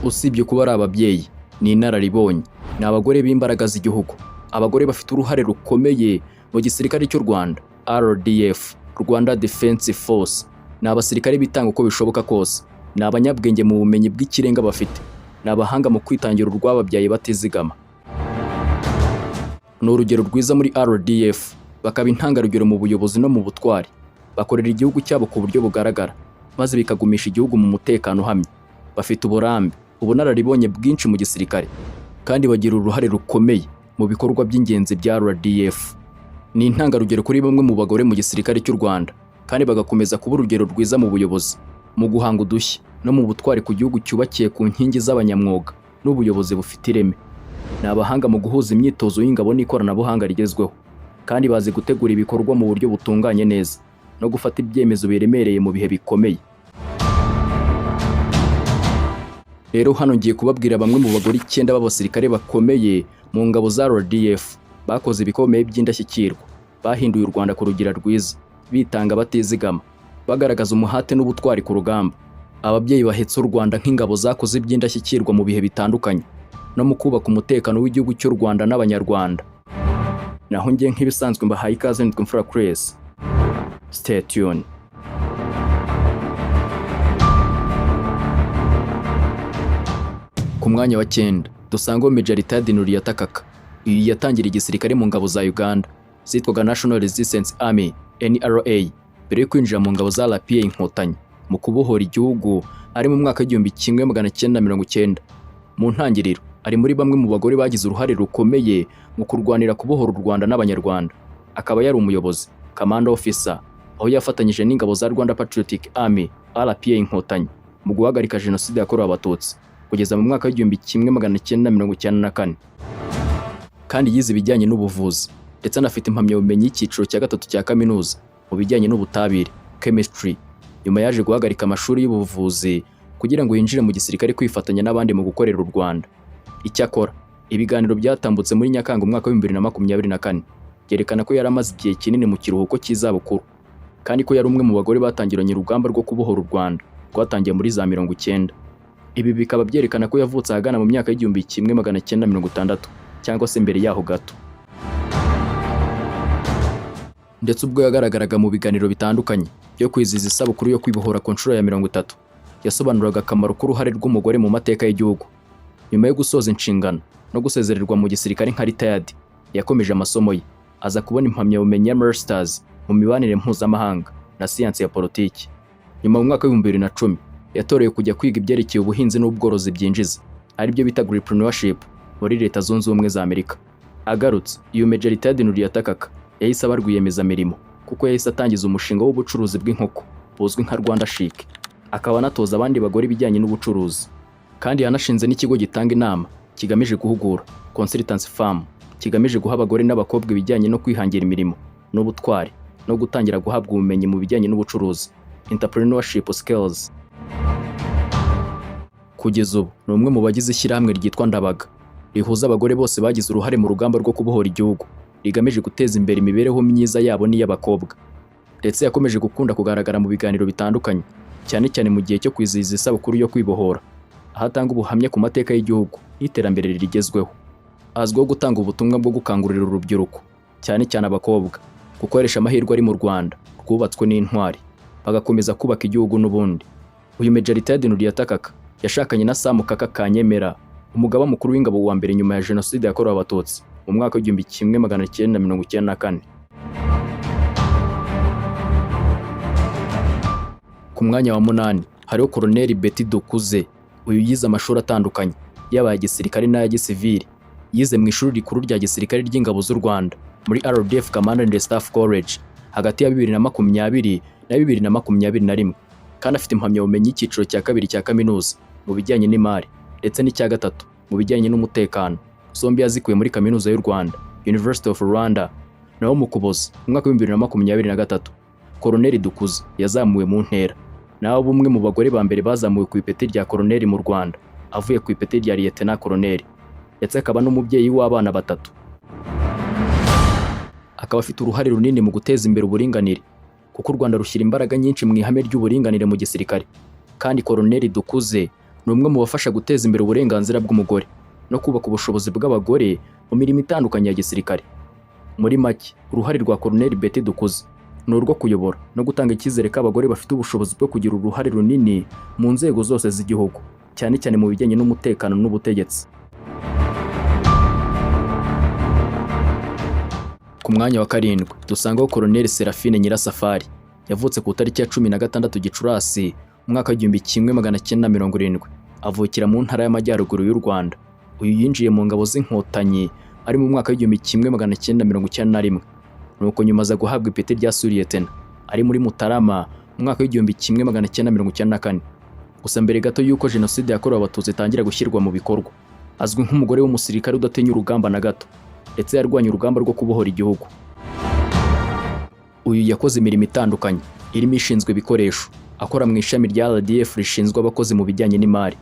usibye kuba ari ababyeyi ni inararibonye, ni abagore b'imbaraga z'igihugu, abagore bafite uruhare rukomeye mu gisirikare cy'u Rwanda. RDF, Rwanda Defense Force, ni abasirikare bitanga uko bishoboka kose, ni abanyabwenge mu bumenyi bw'ikirenga bafite, ni abahanga mu kwitangira urwababyaye batizigama. Ni urugero rwiza muri RDF, bakaba intangarugero mu buyobozi no mu butwari, bakorera igihugu cyabo ku buryo bugaragara, maze bikagumisha igihugu mu mutekano uhamye. Bafite uburambe, ubunararibonye bwinshi mu gisirikare, kandi bagira uruhare rukomeye mu bikorwa by'ingenzi bya RDF. Ni intangarugero kuri bamwe mu bagore mu gisirikare cy'u Rwanda, kandi bagakomeza kuba urugero rwiza mu buyobozi, mu guhanga udushya no mu butwari ku gihugu cyubakiye ku nkingi z'abanyamwuga n'ubuyobozi bufite ireme. Ni abahanga mu guhuza imyitozo y'ingabo n'ikoranabuhanga rigezweho, kandi bazi gutegura ibikorwa mu buryo butunganye neza no gufata ibyemezo biremereye mu bihe bikomeye. Rero hano ngiye kubabwira bamwe mu bagore 9 b'abasirikare bakomeye mu ngabo za RDF bakoze ibikomeye by'indashyikirwa, bahinduye u Rwanda ku rugira rwiza, bitanga batizigama, bagaragaza umuhate n'ubutwari ku rugamba. Ababyeyi bahetse u Rwanda nk'ingabo zakoze iby'indashyikirwa mu bihe bitandukanye no mu kubaka umutekano w'igihugu cy'u Rwanda n'abanyarwanda. Naho ngiye nk'ibisanzwe mbahaye ikaze, nitwa Mfura Chris. Stay tuned. Ku mwanya wa 9 dusangaho Major Retired Nuriata Kaka. Uyu yatangira igisirikare mu ngabo za Uganda zitwaga National Resistance Army NRA mbere yo kwinjira mu ngabo za RPA Inkotanyi mu kubohora igihugu ari mu mwaka w'1990. Mu ntangiriro ari muri bamwe mu bagore bagize uruhare rukomeye mu kurwanira kubohora u Rwanda n'abanyarwanda. Akaba yari umuyobozi, Command Officer, aho yafatanyije n'ingabo za Rwanda Patriotic Army RPA Inkotanyi mu guhagarika jenoside yakorewe Abatutsi kugeza mu mwaka w'1994. Kandi yize ibijyanye n'ubuvuzi ndetse anafite impamyabumenyi y'icyiciro cya 3 cya kaminuza mu bijyanye n'ubutabire chemistry. Nyuma yaje guhagarika amashuri y'ubuvuzi kugira ngo yinjire mu gisirikare kwifatanya n'abandi mu gukorera u Rwanda. Icyakora ibiganiro byatambutse muri Nyakanga umwaka w'2024 byerekana ko yari amaze igihe kinini mu kiruhuko cy'izabukuru, kandi ko yari umwe mu bagore batangiranye urugamba rwo kubohora u Rwanda rwatangiye muri za 90. Ibi bikaba byerekana ko yavutse ahagana mu myaka y'1960 cyangwa se mbere yaho gato. Ndetse ubwo yagaragaraga mu biganiro bitandukanye byo kwizihiza isabukuru yo kwibohora ku nshuro ya 30, yasobanuraga akamaro k'uruhare rw'umugore mu mateka y'igihugu. Nyuma yo gusoza inshingano no gusezererwa mu gisirikare nka retired, yakomeje amasomo ye, aza kubona impamyabumenyi ya Masters mu mibanire mpuzamahanga na siyansi ya politiki. Nyuma mu mwaka w'2010 yatoreye kujya kwiga ibyerekeye ubuhinzi n'ubworozi byinjiza, ari byo bita entrepreneurship muri Leta Zunze Ubumwe za Amerika. Agarutse, iyo Major Retired Nuriata Kaka yahise aba rwiyemezamirimo, kuko yahise atangiza umushinga w'ubucuruzi bw'inkoko buzwi nka Rwanda Chic. Akaba anatoza abandi bagore ibijyanye n'ubucuruzi, kandi yanashinze n'ikigo gitanga inama kigamije guhugura Consultancy Firm, kigamije guha abagore n'abakobwa ibijyanye no kwihangira imirimo n'ubutwari no gutangira guhabwa ubumenyi mu bijyanye n'ubucuruzi, entrepreneurship skills. Kugeza ubu ni umwe mu bagize ishyirahamwe ryitwa Ndabaga, rihuza abagore bose bagize uruhare mu rugamba rwo kubohora igihugu, rigamije guteza imbere imibereho myiza yabo n'iy'abakobwa. Ndetse yakomeje gukunda kugaragara mu biganiro bitandukanye, cyane cyane mu gihe cyo kwizihiza isabukuru yo kwibohora, ahatanga ubuhamya ku mateka y'igihugu n'iterambere rigezweho. Azwiho gutanga ubutumwa bwo gukangurira urubyiruko, cyane cyane abakobwa, gukoresha amahirwe ari mu Rwanda rwubatswe n'intwari, bagakomeza kubaka igihugu n'ubundi. Uyu Major Retired Nuriata Kaka yashakanye na Sam Kaka Kanyemera, umugaba mukuru w'ingabo wa mbere nyuma ya jenoside yakorewe Abatutsi mu mwaka w'1994. Ku mwanya wa 8 hariho Colonel Betty Dukuze. Uyu yize amashuri atandukanye, yaba ya gisirikare n'aya gisivili. Yize mu ishuri rikuru rya gisirikare ry'ingabo z'u Rwanda muri RDF Command and Staff College hagati ya 2020 na 2021, kandi afite impamyabumenyi y'icyiciro cya 2 cya kaminuza mu bijyanye n'imari ndetse n'icya 3 mu bijyanye n'umutekano. Zombi yazikuye muri Kaminuza y'u Rwanda, University of Rwanda. Naho mu Kuboza mu mwaka w'2023, Colonel Dukuze yazamuwe mu ntera, naho bumwe mu bagore ba mbere bazamuwe ku ipeti rya Colonel mu Rwanda, avuye ku ipeti rya Lieutenant Colonel, ndetse akaba n'umubyeyi w'abana 3. Akaba afite uruhare runini mu guteza imbere uburinganire, kuko u Rwanda rushyira imbaraga nyinshi mu ihame ry'uburinganire mu gisirikare. Kandi Colonel Dukuze ni umwe mu bafasha guteza imbere uburenganzira bw'umugore no kubaka ubushobozi bw'abagore mu mirimo itandukanye ya gisirikare. Muri make, uruhare rwa Colonel Betty Dukuze ni urwo kuyobora no gutanga icyizere ko abagore bafite ubushobozi bwo kugira uruhare runini mu nzego zose z'igihugu, cyane cyane mu bijyanye n'umutekano n'ubutegetsi. Ku mwanya wa karindwi dusangaho Colonel Seraphine Nyirasafari, yavutse ku itariki ya 16 Gicurasi mu mwaka w'1970, avukira mu ntara y'Amajyaruguru y'u Rwanda. Uyu yinjiye mu ngabo z'inkotanyi ari mu mwaka w'1991, nuko nyuma aza guhabwa ipeti rya Suriyetena ari muri Mutarama mu mwaka w'1994. Gusa mbere gato y'uko Jenoside yakorewe Abatutsi itangira gushyirwa mu bikorwa, azwi nk'umugore w'umusirikare udatinya urugamba na gato, ndetse yarwanye urugamba rwo kubohora igihugu. Uyu yakoze imirimo itandukanye irimo ishinzwe ibikoresho, akora mu ishami rya RDF rishinzwe abakozi mu bijyanye n'imari.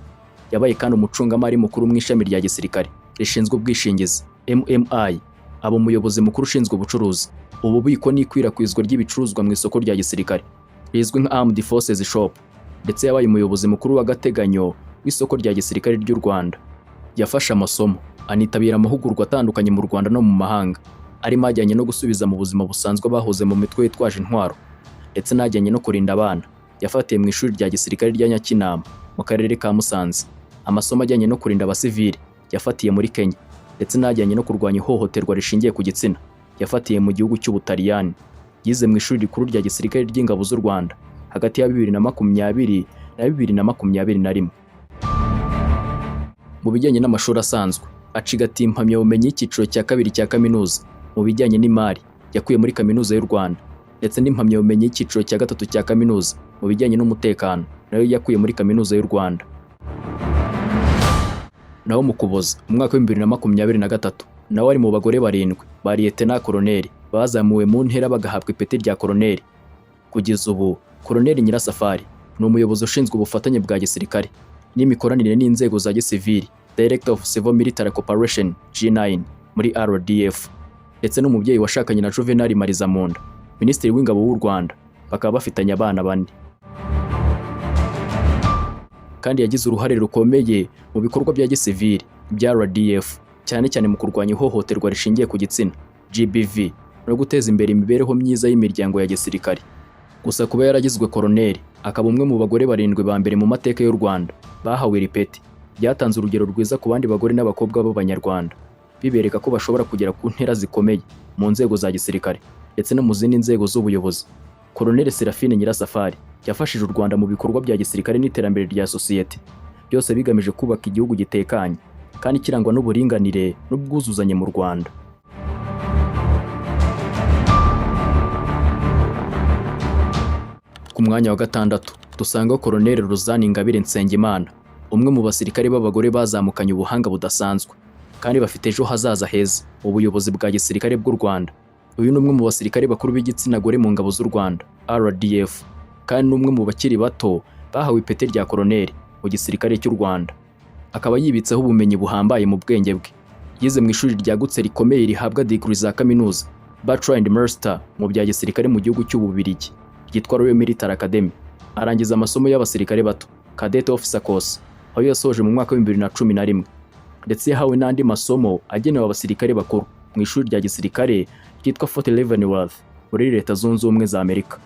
Yabaye kandi umucungamari mukuru mu ishami rya gisirikare rishinzwe ubwishingizi MMI, aba umuyobozi mukuru ushinzwe ubucuruzi, ububiko n'ikwirakwizwa ry'ibicuruzwa mu isoko rya gisirikare rizwi nka Armed Forces Shop, ndetse yabaye umuyobozi mukuru w'agateganyo w'isoko rya gisirikare ry'u Rwanda. Yafashe amasomo, anitabira amahugurwa atandukanye mu Rwanda no mu mahanga, arimo ajyanye no gusubiza mu buzima busanzwe bahoze mu mitwe yitwaje intwaro, ndetse n'ajyanye no kurinda abana. Yafatiye mu ishuri rya gisirikare rya Nyakinama mu karere ka Musanze. Amasomo ajyanye no kurinda abasivili yafatiye muri Kenya, ndetse n'ajyanye no kurwanya ihohoterwa rishingiye ku gitsina yafatiye mu gihugu cy'Ubutaliyani. Yize mu ishuri rikuru rya gisirikare ry'ingabo z'u Rwanda hagati ya 2020 na 2021. Mu bijyanye n'amashuri asanzwe, acigatiye impamyabumenyi y'icyiciro cya kabiri cya kaminuza mu bijyanye n'imari yakuye muri Kaminuza y'u Rwanda, ndetse n'impamyabumenyi y'icyiciro cya gatatu cya kaminuza mu bijyanye n'umutekano nayo yakuye muri Kaminuza y'u Rwanda. Naho mu Kuboza mu mwaka w'2023, nawe ari mu bagore 7 ba Lieutenant Colonel bazamuwe mu ntera bagahabwa ipeti rya Colonel. Kugeza ubu, Colonel Nyirasafari ni umuyobozi ushinzwe ubufatanye bwa gisirikare n'imikoranire n'inzego za gisivili, Director of Civil Military Cooperation G9 muri RDF, ndetse n'umubyeyi washakanye na Juvenal Marizamunda, Minisitiri w'Ingabo w'u Rwanda, bakaba bafitanye abana 4. Kandi yagize uruhare rukomeye mu bikorwa bya gisivili bya RDF, cyane cyane mu kurwanya ihohoterwa rishingiye ku gitsina GBV no guteza imbere imibereho myiza y'imiryango ya gisirikare. Gusa kuba yaragizwe Colonel, akaba umwe mu bagore 7 ba mbere mu mateka y'u Rwanda bahawe iri peti, byatanze urugero rwiza ku bandi bagore n'abakobwa b'Abanyarwanda, bibereka ko bashobora kugera ku ntera zikomeye mu nzego za gisirikare ndetse no mu zindi nzego z'ubuyobozi. Colonel Seraphine Nyirasafari yafashije u Rwanda mu bikorwa bya gisirikare n'iterambere rya sosiyete, byose bigamije kubaka igihugu gitekanye kandi kirangwa n'uburinganire n'ubwuzuzanye mu Rwanda. Ku mwanya wa 6 dusangaho Colonel Ruzani Ingabire Nsengimana, umwe mu basirikare b'abagore bazamukanye ubuhanga budasanzwe kandi bafite ejo hazaza heza mu buyobozi bwa gisirikare bw'u Rwanda. Uyu ni umwe mu basirikare bakuru b'igitsina gore mu ngabo z'u Rwanda RDF, kandi n'umwe mu bakiri bato bahawe ipeti rya Colonel mu gisirikare cy'u Rwanda. Akaba yibitseho ubumenyi buhambaye mu bwenge bwe. Yize mu ishuri ryagutse rikomeye rihabwa degree za kaminuza Bachelor and Master mu bya gisirikare mu gihugu cy'Ububiligi ryitwa Royal Military Academy. Arangiza amasomo y'abasirikare bato Cadet Officer Course aho yasoje mu mwaka w'2011, ndetse yahawe n'andi masomo agenewe abasirikare bakuru mu ishuri rya gisirikare ryitwa Fort Leavenworth muri Leta Zunze Ubumwe za Amerika.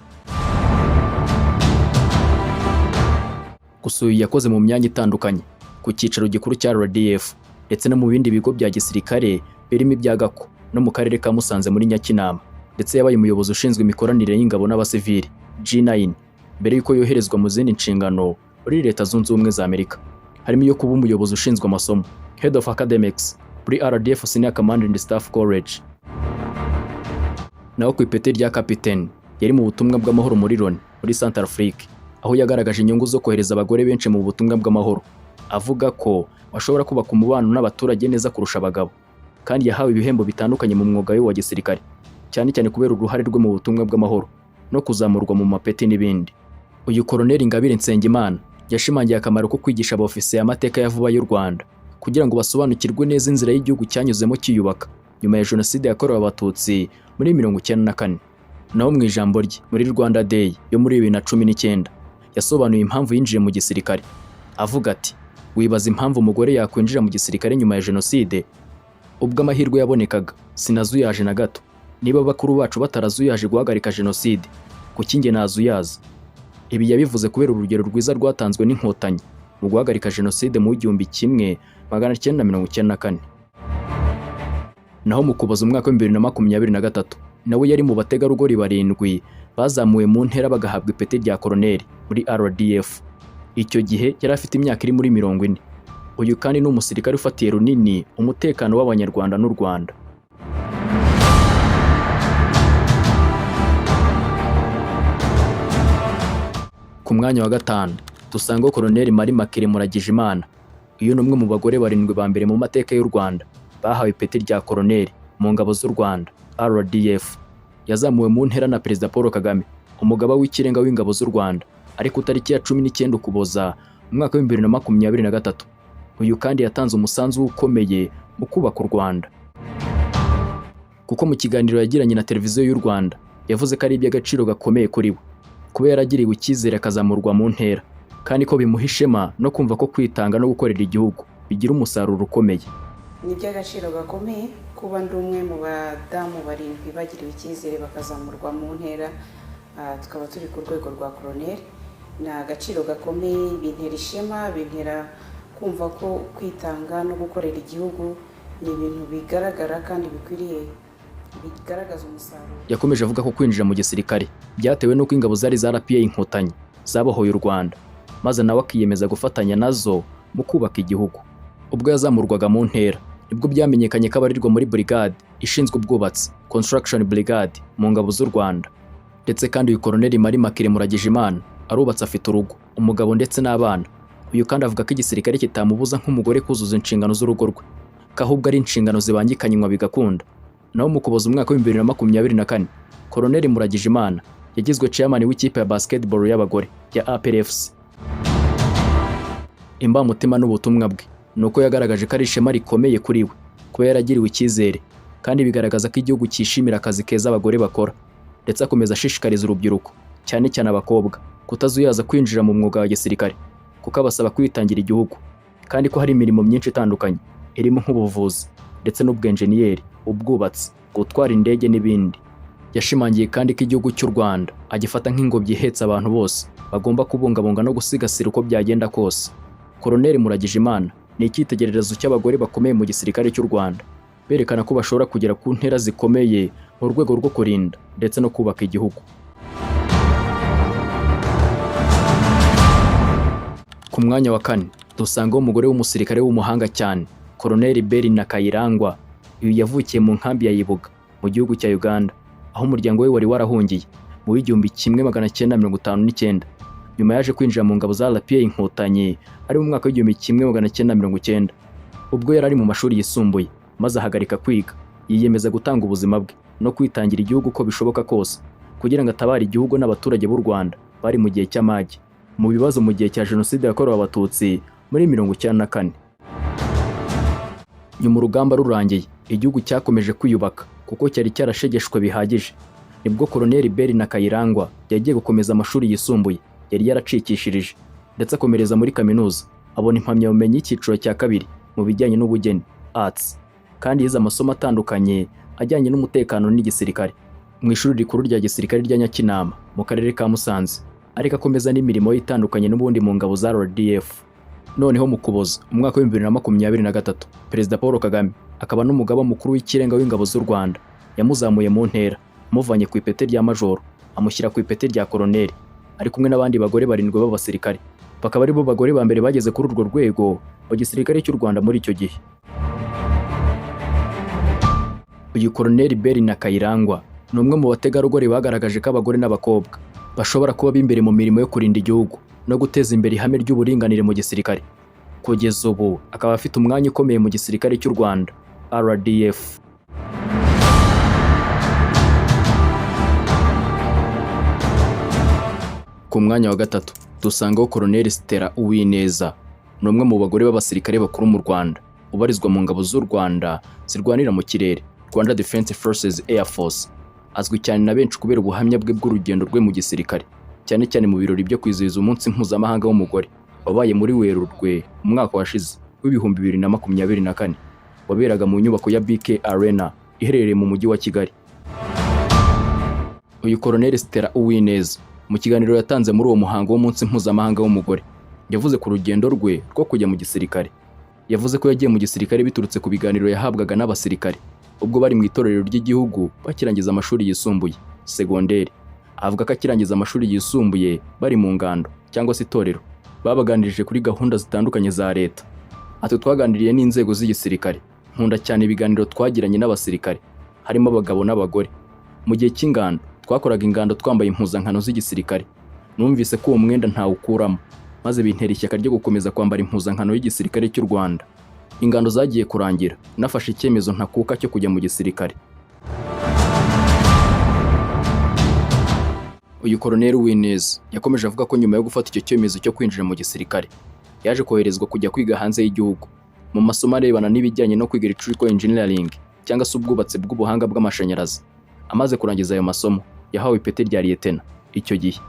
Gusa uyu yakoze mu myanya itandukanye ku cyicaro gikuru cya RDF ndetse no mu bindi bigo bya gisirikare birimo ibya Gako no mu karere ka Musanze muri Nyakinama, ndetse yabaye umuyobozi ushinzwe imikoranire y'ingabo n'abasivili G9 mbere yuko yoherezwa mu zindi nshingano muri Leta Zunze Ubumwe za Amerika, harimo iyo kuba umuyobozi ushinzwe amasomo Head of Academics muri RDF Senior Command and Staff College. Naho ku ipeti rya Capitaine yari mu butumwa bw'amahoro muri Loni muri Central Afrique, aho yagaragaje inyungu zo kohereza abagore benshi mu butumwa bw'amahoro, avuga ko bashobora kubaka umubano n'abaturage neza kurusha abagabo, kandi yahawe ibihembo bitandukanye mu mwuga we wa gisirikare, cyane cyane kubera uruhare rwe mu butumwa bw'amahoro no kuzamurwa mu mapeti n'ibindi. Uyu Colonel Ingabire Nsengimana yashimangiye akamaro ko kwigisha abofisiye amateka ya vuba y'u Rwanda kugira ngo basobanukirwe neza inzira y'igihugu cyanyuzemo kiyubaka nyuma ya Jenoside yakorewe Abatutsi muri 1994. Naho mu ijambo rye muri Rwanda Day yo muri 2019 yasobanuye impamvu yinjiye mu gisirikare, avuga ati Wibaza impamvu umugore yakwinjira mu gisirikare nyuma ya jenoside? Ubwo amahirwe yabonekaga sinazuyaje na gato. Niba bakuru bacu batarazuyaje guhagarika jenoside, kuki njye nazuyaza? Ibi yabivuze kubera urugero rwiza rwatanzwe n'inkotanyi mu guhagarika jenoside mu 1994. Naho mu Kuboza umwaka wa 2023 nawe yari mu bategarugori 7 bazamuwe mu ntera bagahabwa ipeti rya koloneli muri RDF. Icyo gihe yari afite imyaka iri muri 40. Uyu kandi ni umusirikare ufatiye runini umutekano w'Abanyarwanda n'u Rwanda. Ku mwanya wa 5 dusanga Koloneli Marie Makire Muragijimana. Uyu ni umwe mu bagore 7 ba mbere mu mateka y'u Rwanda bahawe ipeti rya koloneli mu ngabo z'u Rwanda RDF. Yazamuwe mu ntera na Perezida Paul Kagame, umugaba w'ikirenga w'ingabo z'u Rwanda, ariko tariki ya 19 Ukuboza umwaka wa 2023. Uyu kandi yatanze umusanzu ukomeye mu kubaka u Rwanda, kuko mu kiganiro yagiranye na televiziyo y'u Rwanda yavuze ko ari iby'agaciro gakomeye kuri we kuba yaragiriwe icyizere akazamurwa mu ntera, kandi ko bimuha ishema no kumva ko kwitanga no gukorera igihugu bigira umusaruro ukomeye. Ni iby'agaciro gakomeye kuba ndi umwe mu badamu 7 bagiriwe icyizere bakazamurwa mu ntera, tukaba turi ku rwego rwa koloneli. Ni agaciro gakomeye, bintera ishema, bintera kumva ko kwitanga no gukorera igihugu ni ibintu bigaragara kandi bikwiriye bigaragaza umusaruro. Yakomeje avuga ko kwinjira mu gisirikare byatewe n'uko ingabo zari za RPA Inkotanyi zabohoye u Rwanda, maze nawe akiyemeza gufatanya nazo mu kubaka igihugu. Ubwo yazamurwaga mu ntera nibwo byamenyekanye ko abarirwa muri brigade ishinzwe ubwubatsi, construction brigade, mu ngabo z'u Rwanda. Ndetse kandi uyu Koloneli Marie Makire Muragijimana arubatse, afite urugo, umugabo ndetse n'abana. Uyu kandi avuga ko igisirikare kitamubuza nk'umugore kuzuza inshingano z'urugo rwe, ko ahubwo ari inshingano zibangikanywa bigakunda. Naho mu Kuboza umwaka wa 2024 Koloneli Muragijimana yagizwe chairman w'ikipe ya basketball y'abagore ya APRFC. Imbamutima n'ubutumwa bwe nuko yagaragaje ko ari ishema rikomeye kuri we kuba yaragiriwe icyizere, kandi bigaragaza ko igihugu cyishimira akazi keza abagore bakora, ndetse akomeza ashishikariza urubyiruko cyane cyane abakobwa kutazuyaza kwinjira mu mwuga wa gisirikare, kuko abasaba kwitangira igihugu, kandi ko hari imirimo myinshi itandukanye irimo nk'ubuvuzi ndetse n'ubwenjeniyeri, ubwubatsi, gutwara indege n'ibindi. Yashimangiye kandi ko igihugu cy'u Rwanda agifata nk'ingobyi ihetse abantu bose bagomba kubungabunga no gusigasira uko byagenda kose. Koloneli Muragijimana ni icyitegererezo cy'abagore bakomeye mu gisirikare cy'u Rwanda, berekana ko bashobora kugera ku ntera zikomeye mu rwego rwo kurinda ndetse no kubaka igihugu. Ku mwanya wa 4 dusanga umugore w'umusirikare w'umuhanga cyane, Koloneli Berina Kayirangwa. Uyu yavukiye mu nkambi ya Ibuga mu gihugu cya Uganda, aho umuryango we wari warahungiye mu 1959. Nyuma yaje kwinjira mu ngabo za RPA Inkotanyi ari mu mwaka wa 1990. Ubwo yari ari mu mashuri yisumbuye maze ahagarika kwiga, yiyemeza gutanga ubuzima bwe no kwitangira igihugu ko bishoboka kose kugira ngo atabare igihugu n'abaturage b'u Rwanda bari mu gihe cy'amage mu bibazo mu gihe cya jenoside yakorewe abatutsi muri 1994. Nyuma urugamba rurangiye, igihugu cyakomeje kwiyubaka kuko cyari cyarashegeshwe bihagije. Nibwo Koloneli Berina Kayirangwa yagiye gukomeza amashuri yisumbuye yari yaracikishirije, ndetse akomereza muri kaminuza, abona impamyabumenyi y'icyiciro cya 2 mu bijyanye n'ubugeni arts, kandi yize amasomo atandukanye ajyanye n'umutekano n'igisirikare mu ishuri rikuru rya gisirikare rya Nyakinama mu karere ka Musanze, ariko akomeza n'imirimo itandukanye n'ubundi mu ngabo za RDF. Noneho mu Kuboza umwaka wa 2023 Perezida Paul Kagame akaba n'umugaba mukuru w'ikirenga w'ingabo z'u Rwanda yamuzamuye mu ntera, amuvanye ku ipeti rya majoro amushyira ku ipeti rya koloneli, ari kumwe n'abandi bagore 7 b'abasirikare. Bakaba ari bo bagore ba mbere bageze kuri urwo rwego mu gisirikare cy'u Rwanda muri icyo gihe. Uyu Koloneli Berina Kayirangwa ni umwe mu bategarugori bagaragaje ko abagore n'abakobwa bashobora kuba b'imbere mu mirimo yo kurinda igihugu no guteza imbere ihame ry'uburinganire mu gisirikare. Kugeza ubu akaba afite umwanya ukomeye mu gisirikare cy'u Rwanda RDF. Ku mwanya wa 3 dusangaho Koloneli Stella Uwineza, ni umwe mu bagore b'abasirikare bakuru mu Rwanda, ubarizwa mu ngabo z'u Rwanda zirwanira mu kirere, Rwanda Defense Forces Air Force. Azwi cyane na benshi kubera ubuhamya bwe bw'urugendo rwe mu gisirikare, cyane cyane mu birori byo kwizihiza umunsi mpuzamahanga w'umugore wabaye muri Werurwe mu mwaka washize w'ibihumbi 2024 waberaga mu nyubako ya BK Arena iherereye mu mujyi wa Kigali. Uyu Colonel Stella Uwineza mu kiganiro yatanze muri uwo muhango w'umunsi mpuzamahanga w'umugore yavuze ku rugendo rwe rwo kujya mu gisirikare. Yavuze ko yagiye mu gisirikare biturutse ku biganiro yahabwaga n'abasirikare ubwo bari mu itorero ry'igihugu bakirangiza amashuri yisumbuye segonderi. Avuga ko akirangiza amashuri yisumbuye bari mu ngando cyangwa se itorero babaganirije kuri gahunda zitandukanye za leta. Ati twaganiriye n'inzego z'igisirikare, nkunda cyane ibiganiro twagiranye n'abasirikare harimo abagabo n'abagore. Mu gihe cy'ingando twakoraga ingando twambaye impuzankano z'igisirikare. Numvise ko uwo mwenda ntawukuramo maze bintera ishyaka ryo gukomeza kwambara impuzankano y'igisirikare cy'u Rwanda. Ingando zagiye kurangira nafashe icyemezo ntakuka cyo kujya mu gisirikare. Uyu Colonel Uwineza yakomeje avuga ko nyuma yo gufata icyo cyemezo cyo kwinjira mu gisirikare yaje koherezwa kujya kwiga hanze y'igihugu mu masomo arebana n'ibijyanye no kwiga electrical engineering cyangwa se ubwubatsi bw'ubuhanga bw'amashanyarazi. Amaze kurangiza ayo masomo yahawe ipeti rya Lieutenant. Icyo gihe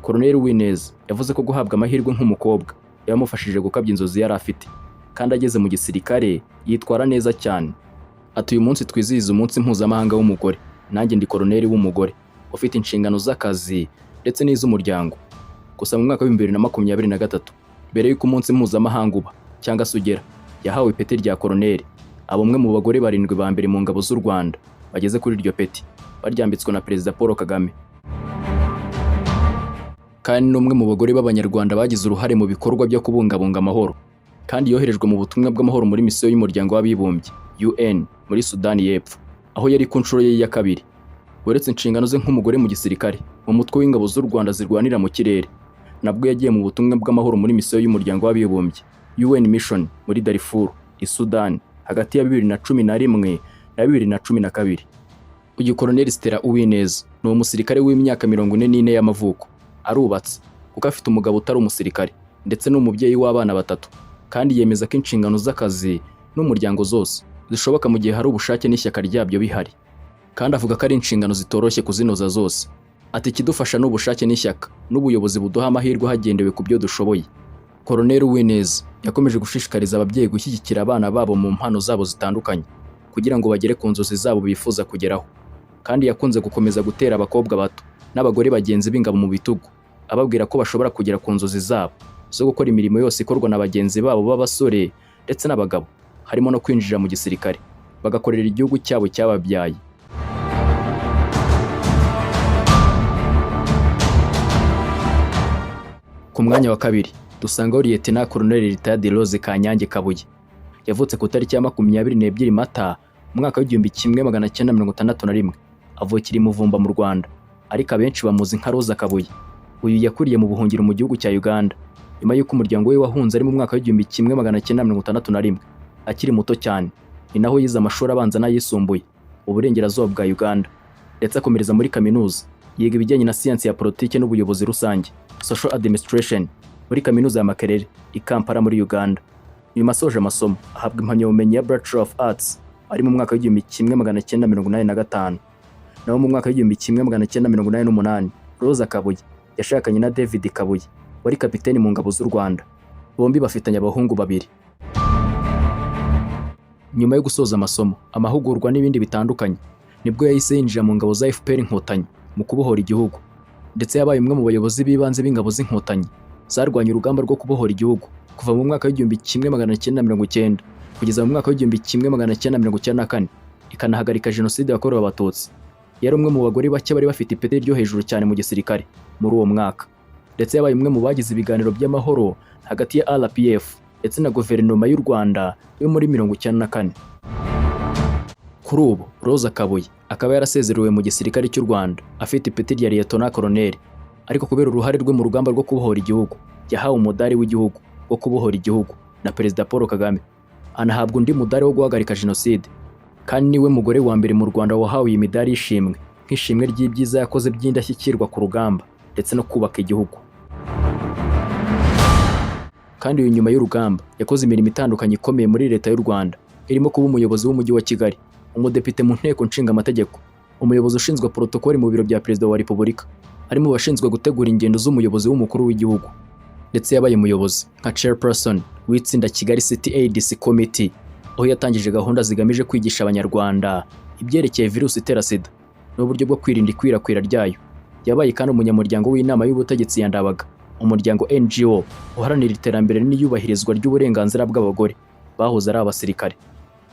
Colonel Uwineza yavuze ko guhabwa amahirwe nk'umukobwa yamufashije gukabya inzozi yari afite, kandi ageze mu gisirikare yitwara neza cyane. Ati uyu munsi twizihiza umunsi mpuzamahanga w'umugore, nanjye ndi Colonel w'umugore ufite inshingano z'akazi ndetse n'iz'umuryango. Gusa mu mwaka wa 2023 mbere y'uko umunsi mpuzamahanga uba cyangwa se ugera yahawe ipeti rya Colonel. Abumwe mu bagore 7 ba mbere mu ngabo z'u Rwanda bageze kuri iryo peti baryambitswe na Perezida Paul Kagame, kandi n'umwe mu bagore b'Abanyarwanda bagize uruhare mu bikorwa byo kubungabunga amahoro, kandi yoherejwe mu butumwa bw'amahoro muri misiyo y'umuryango w'abibumbye UN muri Sudani y'Epfo, aho yari ku nshuro ye ya kabiri. Uretse inshingano ze nk'umugore mu gisirikare mu mutwe w'ingabo z'u Rwanda zirwanira mu kirere, nabwo yagiye mu butumwa bw'amahoro muri misiyo y'umuryango w'abibumbye UN Mission muri Darfur i Sudan hagati ya 2011 na 2012. Uyu Colonel Stella Uwineza ni umusirikare w'imyaka 44 y'amavuko, arubatse kuko afite umugabo utari umusirikare ndetse n'umubyeyi w'abana 3, kandi yemeza ko inshingano z'akazi n'umuryango zose zishoboka mu gihe hari ubushake n'ishyaka ryabyo bihari, kandi avuga ko ari inshingano zitoroshye kuzinoza zose. Ati ikidufasha n'ubushake n'ishyaka n'ubuyobozi buduha amahirwe hagendewe ku byo dushoboye. Colonel Uwineza yakomeje gushishikariza ababyeyi gushyigikira abana babo mu mpano zabo zitandukanye kugira ngo bagere ku nzozi zabo bifuza kugeraho, kandi yakunze gukomeza gutera abakobwa bato n'abagore bagenzi b'ingabo mu bitugu, ababwira ko bashobora kugera ku nzozi zabo zo gukora imirimo yose ikorwa na bagenzi babo b'abasore ndetse n'abagabo, harimo no kwinjira mu gisirikare bagakorera igihugu cyabo cyababyaye. Ku mwanya wa kabiri dusangaho Lieutenant Colonel Retired Rose Kanyange Kabuye. Yavutse ku tariki ya 22 Mata mu mwaka w'1961, avukira i Muvumba mu Rwanda, ariko abenshi bamuzi nka Rose Kabuye. Uyu yakuriye mu buhungiro mu gihugu cya Uganda nyuma y'uko umuryango we wahunze ari mu mwaka w'1961. Akiri muto cyane ni naho yize amashuri abanza n'ayisumbuye mu burengerazuba bwa Uganda, ndetse akomereza muri kaminuza yiga ibijyanye na siyansi ya politike n'ubuyobozi rusange social administration muri kaminuza ya Makerere i Kampala muri Uganda. Nyuma asoje amasomo ahabwa impamyabumenyi ya Bachelor of Arts ari mu mwaka w'1985. Naho mu mwaka w'1988 Rose Kabuye yashakanye na David Kabuye wari kapiteni mu ngabo z'u Rwanda. Bombi bafitanye abahungu 2. Nyuma yo gusoza amasomo, amahugurwa n'ibindi bitandukanye, nibwo yahise yinjira mu ngabo za FPR Inkotanyi mu kubohora igihugu, ndetse yabaye umwe mu bayobozi b'ibanze b'ingabo z'Inkotanyi zarwanya urugamba rwo kubohora igihugu kuva mu mwaka w'1990 kugeza mu mwaka w'1994, ikanahagarika jenoside yakorewe Abatutsi. Yari umwe mu bagore bake bari bafite ipeti ryo hejuru cyane mu gisirikare muri uwo mwaka, ndetse yabaye umwe mu bagize ibiganiro by'amahoro hagati ya RPF ndetse na guverinoma y'u Rwanda yo muri 1994. Kuri ubu Rose Kabuye akaba yarasezerewe mu gisirikare cy'u Rwanda afite ipeti rya Lieutenant Colonel, ariko kubera uruhare rwe mu rugamba rwo kubohora igihugu yahawe umudari w'igihugu wo kubohora igihugu na Perezida Paul Kagame, anahabwa undi mudari wo guhagarika jenoside, kandi niwe mugore wa mbere mu Rwanda wahawe iyi midari y'ishimwe nk'ishimwe ry'ibyiza yakoze by'indashyikirwa ku rugamba ndetse no kubaka igihugu. Kandi uyu nyuma y'urugamba yakoze imirimo itandukanye ikomeye muri leta y'u Rwanda, irimo kuba umuyobozi w'umujyi wa Kigali, umudepite mu nteko nshinga amategeko, umuyobozi ushinzwe protokoli mu biro bya Perezida wa Repubulika, ari mu bashinzwe gutegura ingendo z'umuyobozi w'umukuru w'igihugu, ndetse yabaye umuyobozi nka chairperson w'itsinda Kigali City AIDS Committee, aho yatangije gahunda zigamije kwigisha abanyarwanda ibyerekeye virusi itera sida n'uburyo bwo kwirinda ikwirakwira ryayo. Yabaye kandi umunyamuryango w'inama y'ubutegetsi ya Ndabaga, umuryango NGO uharanira iterambere n'iyubahirizwa ry'uburenganzira bw'abagore bahoze ari abasirikare,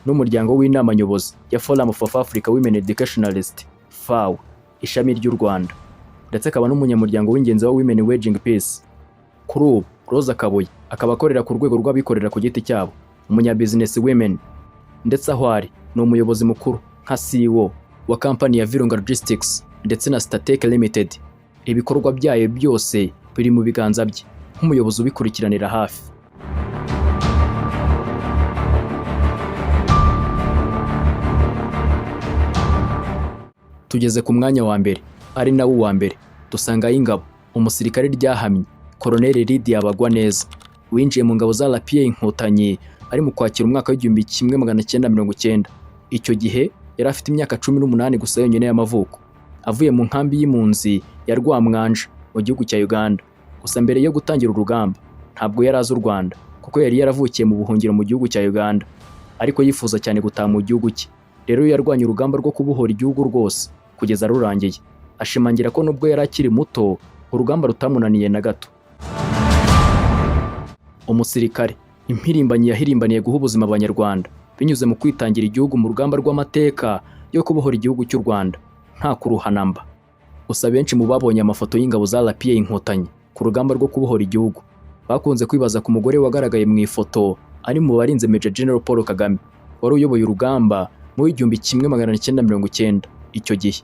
n'umuryango w'inama nyobozi ya Forum for Africa Women Educationalists FAW ishami ry'u Rwanda, ndetse akaba n'umunyamuryango w'ingenzi wa Women Waging Peace. Kuri ubu Rosa Kabuye akaba akorera ku rwego rw'abikorera ku giti cyabo, umunyabusiness women, ndetse aho ari ni umuyobozi mukuru nka CEO wa kampani ya Virunga Logistics ndetse na Statec Limited. Ibikorwa byayo byose biri mu biganza bye nk'umuyobozi ubikurikiranira hafi. Tugeze ku mwanya wa mbere, ari nawo wa mbere, dusanga y'ingabo umusirikare ryahamye Colonel Lydia Bagwaneza winjiye mu ngabo za RPA Inkotanyi ari mu Kwakira umwaka w'1990. Icyo gihe yari afite imyaka 18 gusa yonyine y'amavuko, avuye mu nkambi y'impunzi ya Rwamwanja mu gihugu cya Uganda. Gusa mbere yo gutangira urugamba ntabwo yari azi u Rwanda kuko yari yaravukiye mu buhungiro mu gihugu cya Uganda, ariko yifuza cyane gutaha mu gihugu cye. Rero yarwanye urugamba rwo kubohora igihugu rwose kugeza rurangiye. Ashimangira ko nubwo yari akiri muto urugamba rutamunaniye na gato. Umusirikare impirimbanyi yahirimbaniye guha ubuzima abanyarwanda binyuze mu kwitangira igihugu mu rugamba rw'amateka yo kubohora igihugu cy'u Rwanda nta kuruhanamba. Gusa benshi mu babonye amafoto y'ingabo za RPA Inkotanyi ku rugamba rwo kubohora igihugu bakunze kwibaza ku mugore wagaragaye mu ifoto ari mu barinze Major General Paul Kagame wari uyoboye urugamba mu 1990. Icyo gihe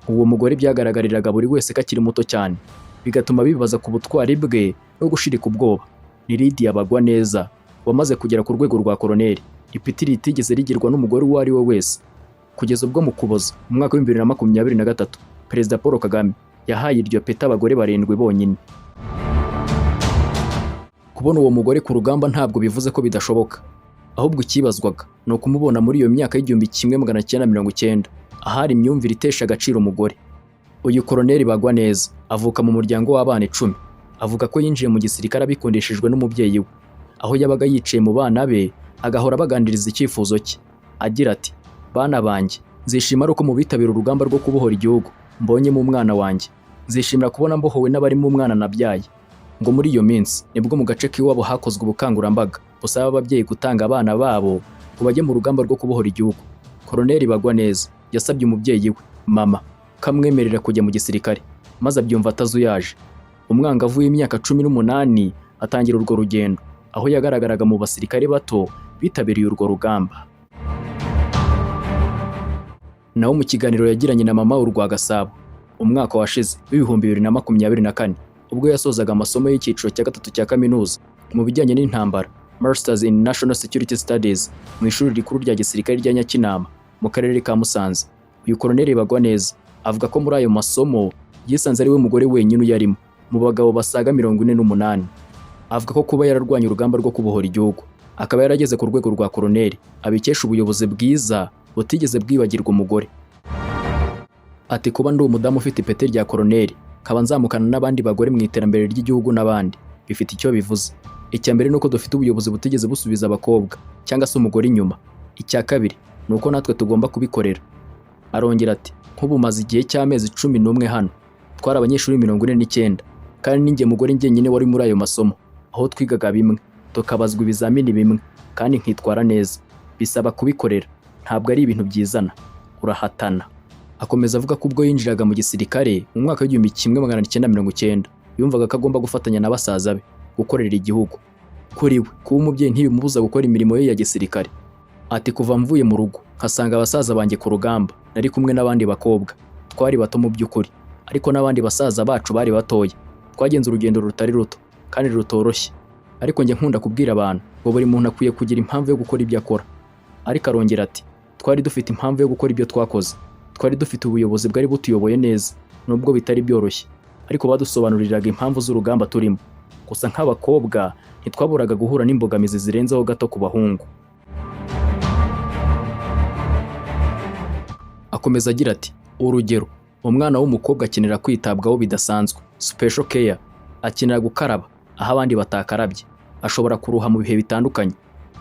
uwo mugore byagaragariraga buri wese ko akiri muto cyane, bigatuma bibaza ku butwari bwe no gushirika ubwoba. Ni Lydia Bagwaneza wamaze kugera ku rwego rwa koloneli, ipiti ritigeze rigirwa n'umugore uwo ari we wese, kugeza ubwo mu Kuboza mu mwaka w'2023 Perezida Paul Kagame yahaye iryo peta abagore 7 bonyine. Kubona uwo mugore ku rugamba ntabwo bivuze ko bidashoboka, ahubwo ikibazwaga ni ukumubona muri iyo myaka y'1990 ahari imyumvire itesha agaciro umugore. Uyu Colonel Bagwaneza avuka mu muryango w'abana 10. Avuga ko yinjiye mu gisirikare abikundishijwe n'umubyeyi we, aho yabaga yicaye mu bana be agahora bagandiriza icyifuzo cye agira ati, bana banjye nzishima ari uko mubitabira urugamba rwo kubohora igihugu mbonye mu mwana wanjye, nzishimira kubona mbohowe n'abari mu mwana nabyaye. Ngo muri iyo minsi nibwo mu gace k'iwabo hakozwe ubukangurambaga busaba ababyeyi gutanga abana babo ngo bajye mu rugamba rwo kubohora igihugu. Colonel Bagwaneza yasabye umubyeyi we mama kamwemerera kujya mu gisirikare, maze abyumva atazuyaje. Umwangavu w'imyaka 18 atangira urwo rugendo, aho yagaragaraga mu basirikare bato bitabiriye urwo rugamba. Naho mu kiganiro yagiranye na mama urwa Gasabo umwaka washize w'2024 ubwo yasozaga amasomo y'icyiciro cya 3 cya kaminuza mu bijyanye n'intambara, Masters in National Security Studies mu ishuri rikuru rya gisirikare rya Nyakinama mu karere ka Musanze, uyu Colonel Bagwaneza avuga ko muri ayo masomo yisanze ari we mugore wenyine uyarimo mu bagabo basaga 48. Avuga ko kuba yararwanye urugamba rwo kubohora igihugu akaba yarageze ku rwego rwa koloneli abikesha ubuyobozi bwiza butigeze bwibagirwa umugore. Ati kuba ndi umudamu ufite ipeti rya koloneli kaba nzamukana n'abandi bagore mu iterambere ry'igihugu n'abandi bifite icyo bivuze. Icya mbere nuko dufite ubuyobozi butigeze busubiza abakobwa cyangwa se umugore inyuma. Icya kabiri nuko natwe tugomba kubikorera. Arongera ati nk'ubu maze igihe cy'amezi 11 hano, twari abanyeshuri 49 kandi ninjye mugore njyenyine wari muri ayo masomo, aho twigaga bimwe tukabazwa ibizamini bimwe kandi nkitwara neza. Bisaba kubikorera, ntabwo ari ibintu byizana, urahatana. Akomeza avuga ko ubwo yinjiraga mu gisirikare mu mwaka w'1990 yumvaga ko agomba gufatanya na basaza be gukorera igihugu. Kuri we kuba umubyeyi ntibimubuza gukora imirimo ye ya gisirikare. Ati kuva mvuye mu rugo nkasanga abasaza banjye ku rugamba nari kumwe n'abandi bakobwa, twari bato mu by'ukuri, ariko n'abandi basaza bacu bari batoya. Twagenze urugendo rutari ruto kandi rutoroshye, ariko njye nkunda kubwira abantu ngo buri muntu akwiye kugira impamvu yo gukora ibyo akora. Ariko arongera ati twari dufite impamvu yo gukora ibyo twakoze, twari dufite ubuyobozi bwari butuyoboye neza nubwo bitari byoroshye, ariko badusobanuriraga impamvu z'urugamba turimo. Gusa nk'abakobwa ntitwaburaga guhura n'imbogamizi zirenzeho gato ku bahungu. Akomeza agira ati urugero, umwana w'umukobwa akenera kwitabwaho bidasanzwe, special care, akenera gukaraba, aho abandi batakarabye, ashobora kuruha mu bihe bitandukanye,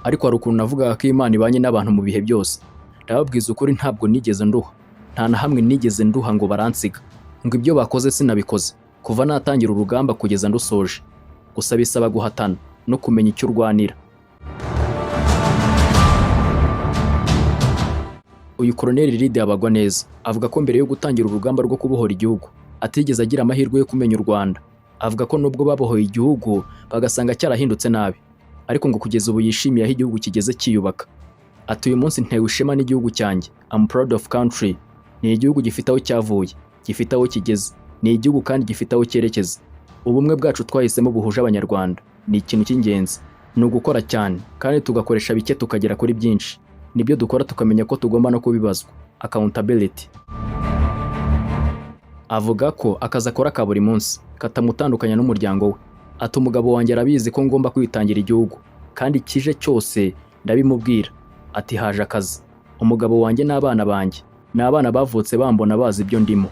ariko hari ukuntu navugaga ko Imana ibanye n'abantu mu bihe byose. Ndababwiza ukuri ntabwo nigeze nduha, nta na hamwe nigeze nduha ngo baransiga, ngo ibyo bakoze sinabikoze kuva natangira urugamba kugeza ndusoje. Gusa bisaba guhatana no kumenya icyo urwanira. Uyu Colonel Lydia Bagwaneza avuga ko mbere yo gutangira urugamba rwo kubohora igihugu atigeze agira amahirwe yo kumenya u Rwanda. Avuga ko nubwo babohoye igihugu bagasanga cyarahindutse nabi, ariko ngo kugeza ubu yishimiye aho igihugu kigeze kiyubaka. Ati uyu munsi ntewe ishema n'igihugu cyanjye, I'm proud of country. Ni igihugu gifite aho cyavuye, gifite aho kigeze, ni igihugu kandi gifite aho cyerekeza. Ubumwe bwacu twahisemo buhuje Abanyarwanda ni ikintu cy'ingenzi, ni ugukora cyane kandi tugakoresha bike tukagera kuri byinshi. Nibyo dukora tukamenya ko tugomba no kubibazwa, accountability. Avuga ko akazi akora ka buri munsi katamutandukanya n'umuryango we. Ati umugabo wanjye arabizi ko ngomba kwitangira igihugu kandi kije cyose ndabimubwira. Ati haje akazi, umugabo wanjye n'abana banjye ni abana bavutse bambona bazi ibyo ndimo.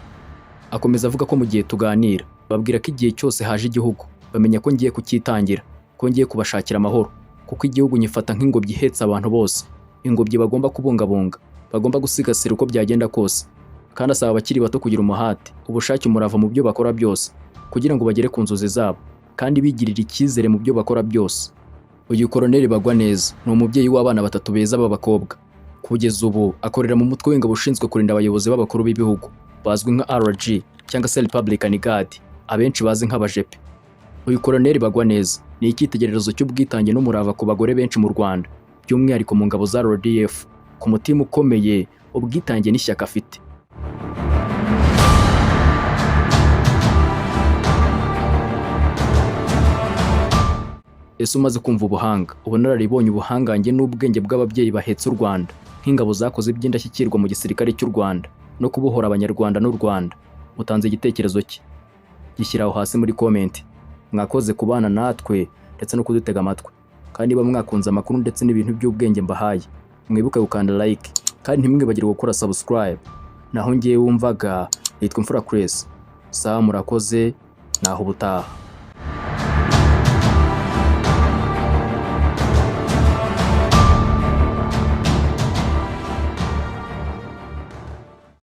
Akomeza avuga ko mu gihe tuganira babwira ko igihe cyose haje igihugu bamenya ko ngiye kucyitangira, ko ngiye kubashakira amahoro, kuko igihugu nyifata nk'ingobyi ihetse abantu bose, ingobyi bagomba kubungabunga, bagomba gusigasira uko byagenda kose. Kandi asaba abakiri bato kugira umuhate, ubushake, umurava mu byo bakora byose kugira ngo bagere ku nzozi zabo kandi bigirira icyizere mu byo bakora byose. Uyu Colonel Bagwaneza ni umubyeyi w'abana 3 beza b'abakobwa. Kugeza ubu akorera mu mutwe w'ingabo ushinzwe kurinda abayobozi b'abakuru b'ibihugu bazwi nka RG cyangwa se Republican Guard, abenshi bazi nk'abajepe. Uyu Colonel Bagwaneza ni icyitegererezo cy'ubwitange n'umurava ku bagore benshi mu Rwanda, by'umwihariko mu ngabo za RDF, ku mutima ukomeye, ubwitange n'ishyaka afite. Ese umaze kumva ubuhanga, ubunararibonye, ubuhangange n'ubwenge bw'ababyeyi bahetse u Rwanda nk'ingabo zakoze iby'indashyikirwa mu gisirikare cy'u Rwanda no kubohora Abanyarwanda n'u Rwanda, utanze igitekerezo cye, gishyiraho hasi muri comment. Mwakoze kubana natwe ndetse no kudutega amatwi, kandi niba mwakunze amakuru ndetse n'ibintu by'ubwenge mbahaye, mwibuke gukanda like kandi ntimwibagirwe gukora subscribe. Naho ngiye wumvaga nitwa Imfura Chris. Murakoze, naho ubutaha.